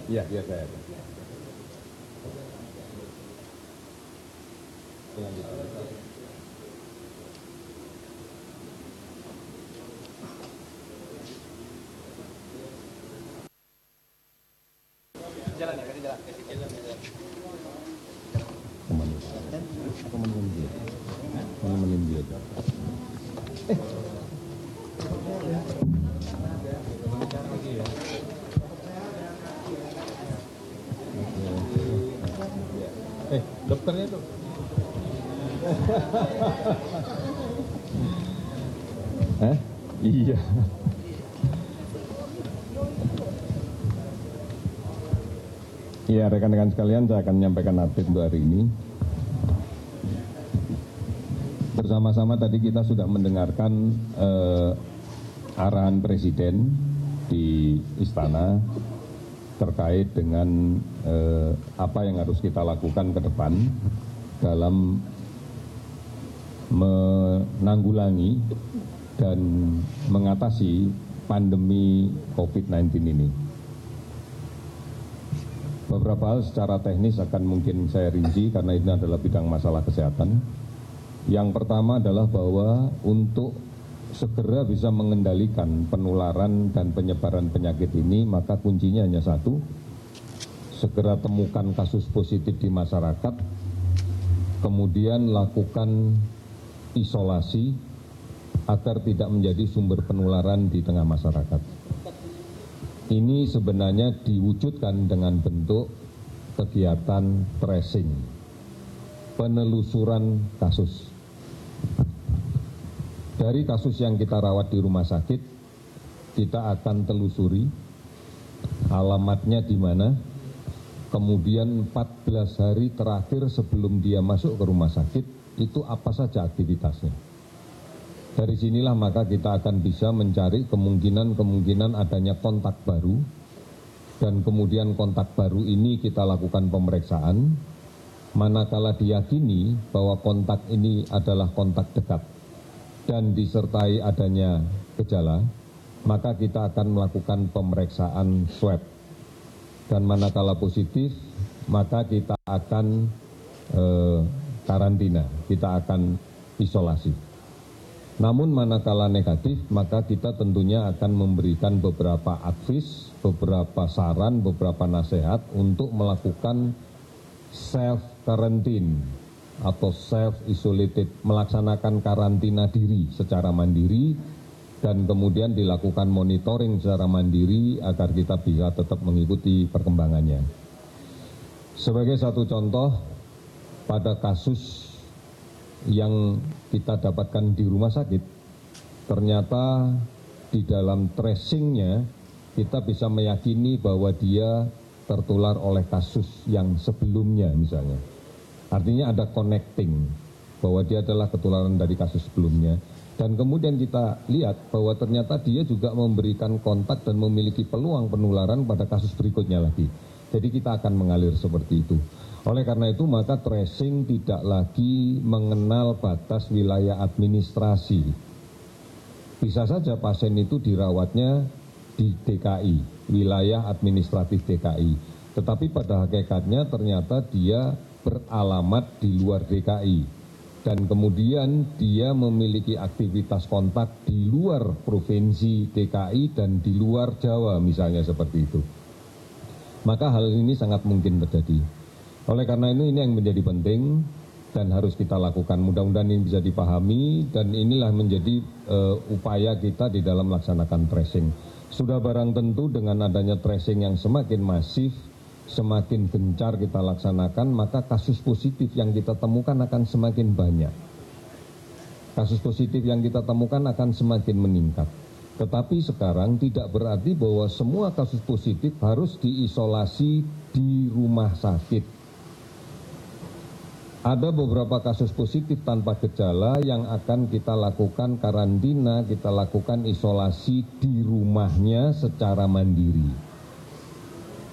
Iya, saya. Jalan ya, jalan. Menemenin dia. Dokternya tuh. Iya. Iya, rekan-rekan sekalian, saya akan menyampaikan update untuk hari ini. Bersama-sama tadi kita sudah mendengarkan arahan Presiden di Istana terkait dengan apa yang harus kita lakukan ke depan dalam menanggulangi dan mengatasi pandemi COVID-19 ini. Beberapa hal secara teknis akan mungkin saya rinci karena ini adalah bidang masalah kesehatan. Yang pertama adalah bahwa untuk segera bisa mengendalikan penularan dan penyebaran penyakit ini, maka kuncinya hanya satu, segera temukan kasus positif di masyarakat, kemudian lakukan isolasi agar tidak menjadi sumber penularan di tengah masyarakat. Ini sebenarnya diwujudkan dengan bentuk kegiatan tracing, penelusuran kasus. Dari kasus yang kita rawat di rumah sakit, kita akan telusuri alamatnya di mana, kemudian 14 hari terakhir sebelum dia masuk ke rumah sakit, itu apa saja aktivitasnya. Dari sinilah maka kita akan bisa mencari kemungkinan adanya kontak baru, dan kemudian kontak baru ini kita lakukan pemeriksaan. Manakala diyakini bahwa kontak ini adalah kontak dekat dan disertai adanya gejala, maka kita akan melakukan pemeriksaan swab. Dan manakala positif, maka kita akan karantina, kita akan isolasi. Namun manakala negatif, maka kita tentunya akan memberikan beberapa advice, beberapa saran, beberapa nasihat untuk melakukan self-quarantine atau self-isolated, melaksanakan karantina diri secara mandiri, dan kemudian dilakukan monitoring secara mandiri agar kita bisa tetap mengikuti perkembangannya. Sebagai satu contoh, pada kasus yang kita dapatkan di rumah sakit, ternyata di dalam tracingnya kita bisa meyakini bahwa dia tertular oleh kasus yang sebelumnya misalnya. Artinya ada connecting, bahwa dia adalah ketularan dari kasus sebelumnya. Dan kemudian kita lihat bahwa ternyata dia juga memberikan kontak dan memiliki peluang penularan pada kasus berikutnya lagi. Jadi kita akan mengalir seperti itu. Oleh karena itu maka tracing tidak lagi mengenal batas wilayah administrasi. Bisa saja pasien itu dirawatnya di DKI, wilayah administratif DKI. Tetapi pada hakikatnya ternyata dia beralamat di luar DKI. Dan kemudian dia memiliki aktivitas kontak di luar provinsi DKI dan di luar Jawa misalnya seperti itu. Maka hal ini sangat mungkin terjadi. Oleh karena ini yang menjadi penting dan harus kita lakukan. Mudah-mudahan ini bisa dipahami dan inilah menjadi upaya kita di dalam melaksanakan tracing. Sudah barang tentu dengan adanya tracing yang semakin masif, semakin gencar kita laksanakan, maka kasus positif yang kita temukan akan semakin banyak. Kasus positif yang kita temukan akan semakin meningkat. Tetapi sekarang tidak berarti bahwa semua kasus positif harus diisolasi di rumah sakit. Ada beberapa kasus positif tanpa gejala yang akan kita lakukan karantina, kita lakukan isolasi di rumahnya secara mandiri.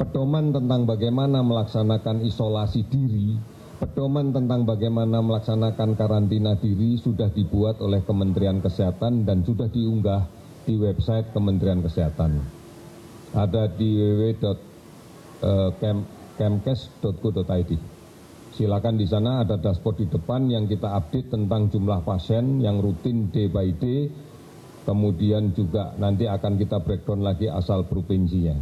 Pedoman tentang bagaimana melaksanakan isolasi diri, pedoman tentang bagaimana melaksanakan karantina diri sudah dibuat oleh Kementerian Kesehatan dan sudah diunggah di website Kementerian Kesehatan. Ada di kemkes.go.id. Silakan, di sana ada dashboard di depan yang kita update tentang jumlah pasien yang rutin day by day. Kemudian juga nanti akan kita breakdown lagi asal provinsinya.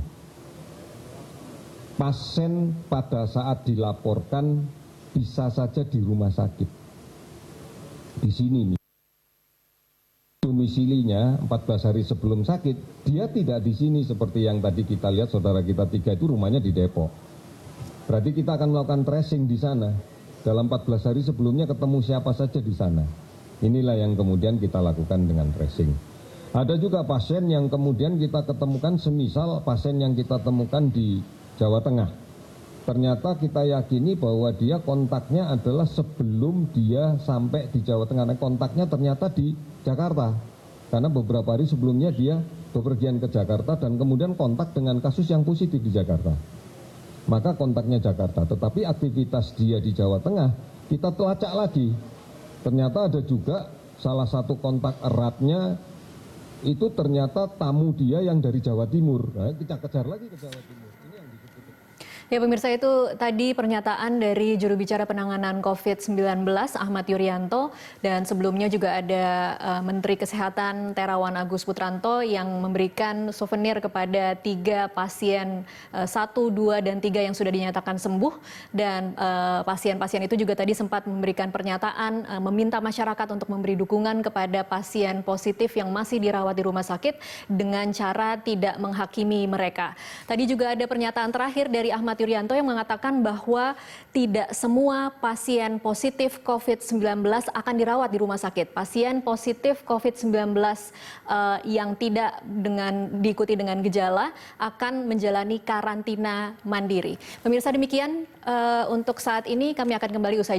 Pasien pada saat dilaporkan bisa saja di rumah sakit. Di sini nih, domisilinya 14 hari sebelum sakit, dia tidak di sini seperti yang tadi kita lihat saudara kita 3 itu rumahnya di Depok. Berarti kita akan melakukan tracing di sana. Dalam 14 hari sebelumnya ketemu siapa saja di sana. Inilah yang kemudian kita lakukan dengan tracing. Ada juga pasien yang kemudian kita ketemukan, semisal pasien yang kita temukan di Jawa Tengah. Ternyata kita yakini bahwa dia kontaknya adalah sebelum dia sampai di Jawa Tengah. Nah, kontaknya ternyata di Jakarta. Karena beberapa hari sebelumnya dia bepergian ke Jakarta dan kemudian kontak dengan kasus yang positif di Jakarta. Maka kontaknya Jakarta, tetapi aktivitas dia di Jawa Tengah kita telacak lagi. Ternyata ada juga salah satu kontak eratnya itu ternyata tamu dia yang dari Jawa Timur. Nah, kita kejar lagi ke Jawa Timur. Ini yang disebut. Ya pemirsa, itu tadi pernyataan dari juru bicara penanganan COVID-19 Ahmad Yuryanto, dan sebelumnya juga ada Menteri Kesehatan Terawan Agus Putranto yang memberikan souvenir kepada 3 pasien 1, 2, dan 3 yang sudah dinyatakan sembuh, dan pasien-pasien itu juga tadi sempat memberikan pernyataan meminta masyarakat untuk memberi dukungan kepada pasien positif yang masih dirawat di rumah sakit dengan cara tidak menghakimi mereka. Tadi juga ada pernyataan terakhir dari Ahmad Yuryanto yang mengatakan bahwa tidak semua pasien positif COVID-19 akan dirawat di rumah sakit. Pasien positif COVID-19 yang tidak diikuti dengan gejala akan menjalani karantina mandiri. Pemirsa, demikian untuk saat ini, kami akan kembali usai jeda.